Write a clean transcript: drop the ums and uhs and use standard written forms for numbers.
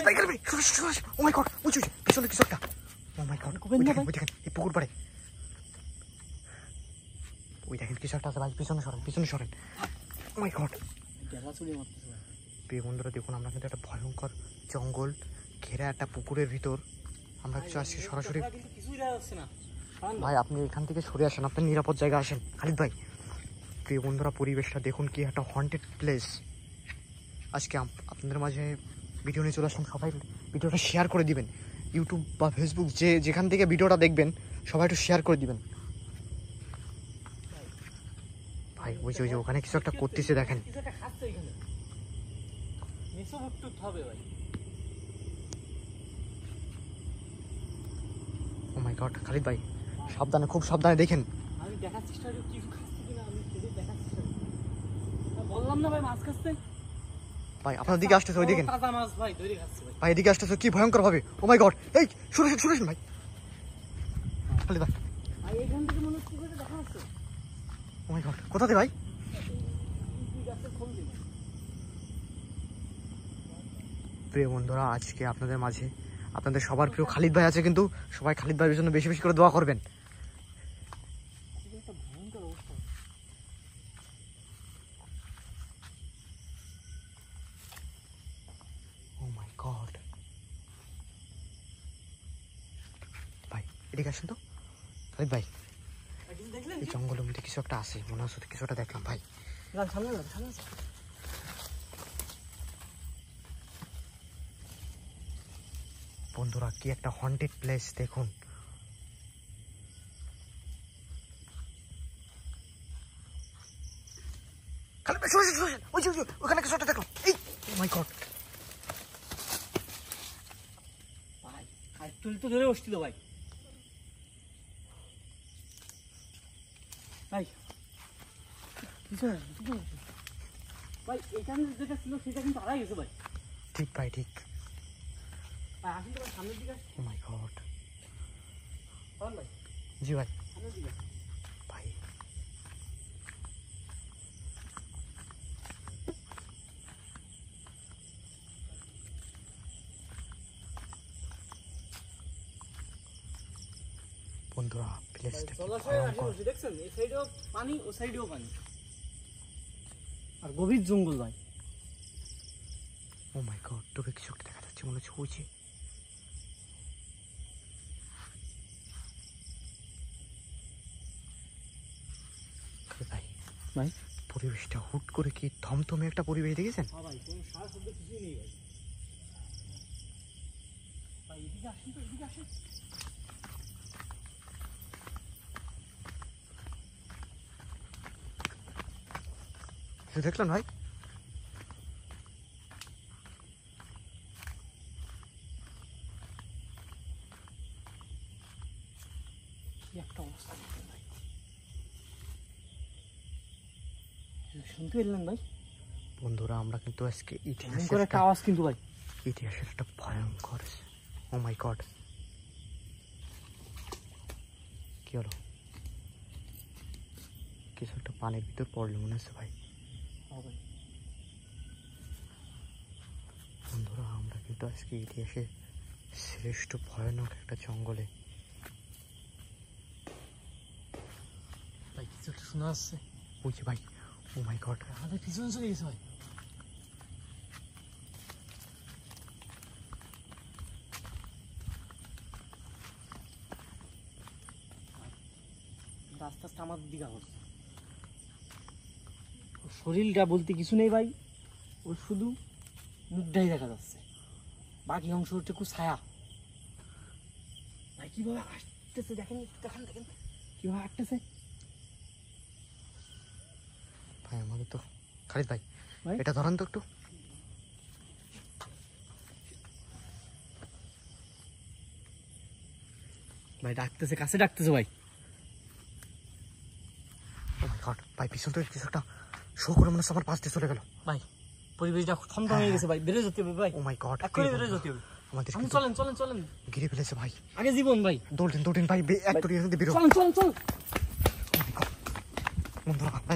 ভাই খালিদ ভাই ও মাই গড ওই পিছনে কিছু একটা ও মাই গড ওই দেখেন এই পুকুর পাড়ে ওই দেখেন কিছু একটা আছে ভাই পিছনে সরেন ও মাই গড প্রিয় বন্ধুরা দেখুন আমরা কিন্তু একটা ভয়ঙ্কর জঙ্গল ঘেরা একটা পুকুরের ভিতর আমরা কিছু আজকে সরাসরি ভাই আপনি এখান থেকে সরে আসেন আপনার নিরাপদ জায়গা আসেন খালিদ ভাই প্রিয় বন্ধুরা পরিবেশটা দেখুন কি একটা হন্টেড প্লেস আজকে আপনাদের মাঝে ভিডিও নিয়ে চলে আসলাম সবাই ভিডিওটা শেয়ার করে দিবেন ইউটিউব বা ফেসবুক যেখান থেকে ভিডিওটা দেখবেন সবাই একটু শেয়ার করে দিবেন ভাই ওই যে ওখানে কিছু একটা করতেছে দেখেন ও মাই গড খালিদ ভাই সাবধানে খুব সাবধানে দেখেন আমি দেখার চেষ্টা করি কিছু খাচ্ছে কিনা আমি সেটাই দেখার চেষ্টা করি বললাম না ভাই মাছ খাচ্ছে ভাই আপনার দিকে আসতেছে ওই দেখেন তাজা মাছ ভাই ধরে খাচ্ছে ভাই এদিকে আসতেছে কি ভয়ঙ্কর ভাবে ও মাই গড এই শুনেছেন ভাই খালিদ ভাই ভাই এখান থেকে মনে হচ্ছে করে দেখা যাচ্ছে ও মাই গড কোথাতে ভাই প্রিয় বন্ধুরা আজকে আপনাদের মাঝে আপনাদের সবার প্রিয় খালিদ ভাই আছে কিন্তু সবাই খালিদ ভাইয়ের জন্য বেশি বেশি করে দোয়া করবেন ও মাই গড ভাই এদিকে আসেন তো খালিদ ভাই এই জঙ্গলের মধ্যে কিছু একটা আছে মনে হচ্ছে কিছু একটা দেখলাম ভাই বন্ধুরা কি একটা হন্টেড প্লেস দেখুন ওখানে কিছু একটা দেখলাম মাই গড ভাই আর তুই তো ধরে বসছিল ভাই ভাই ভাই এখানে যেটা ছিল সেটা কিন্তু হারাই গেছে ভাই ঠিক ভাই ঠিক ভাই আসুন তো ভাই সামনের দিকে ও মাই গড ভাই জি ভাই সামনের দিকে ভাই বন্ধুরা প্লেসটা দেখছেন এই সাইডেও পানি ও সাইডেও পানি আর গভীর জঙ্গল ভাই ও মাই গড তোকে কিছু একটা দেখা যাচ্ছে মনে হচ্ছে ওই যে ভাই ভাই পরিবেশটা হুট করে কি থমথমে একটা পরিবেশ দেখেছেন ভাই কোনো সারা শব্দ কিছুই নেই ভাই ভাই এদিকে আসুন তো এদিকে আসুন দেখলেন ভাই একটা অবস্থা ভাই শুনতে পেলেন ভাই বন্ধুরা আমরা কিন্তু আজকে ইতিহাসের একটা আওয়াজ কিন্তু ভাই ইতিহাসের একটা ভয়ঙ্কর ও মাই গড কি হলো কিছু একটা পানির ভিতর পড়লো মনে হচ্ছে ভাই বন্ধুরা আমরা কিন্তু আজকে ইতিহাসে শ্রেষ্ঠ ভয়ানক একটা জঙ্গলে ভাই কিছু একটা শোনা যাচ্ছে ওই যে ভাই ও মাই গড আমাদের পিছনে চলে গেছে ভাই আস্তে আস্তে আমাদের দিকে আবার শরীরটা বলতে কিছু নেই ভাই ওর শুধু মুখটাই দেখা যাচ্ছে বাকি অংশ হচ্ছে খুব ছায়া ভাই কিভাবে আসতেছে দেখেন দেখেন কিভাবে আসতেছে ভাই আমাদের তো খালিদ ভাই এটা ধরেন তো একটু ভাই ডাকতেছে কাছে ডাকতেছে ভাই ভাই পিছন থেকে কিছু একটা শো করে মনে হচ্ছে আমার পাশ দিয়ে চলে গেল ভাই পরিবেশটা থমথম হয়ে গেছে ভাই বেরো যেতে হবে ভাই ও মাই গড এক্ষুনি বেরো যেতে হবে আমাদের চলেন ঘিরে ফেলেছে ভাই আগে জীবন ভাই দৌড়েন ভাই এক তো বেরো চলেন বন্ধুরা ভাই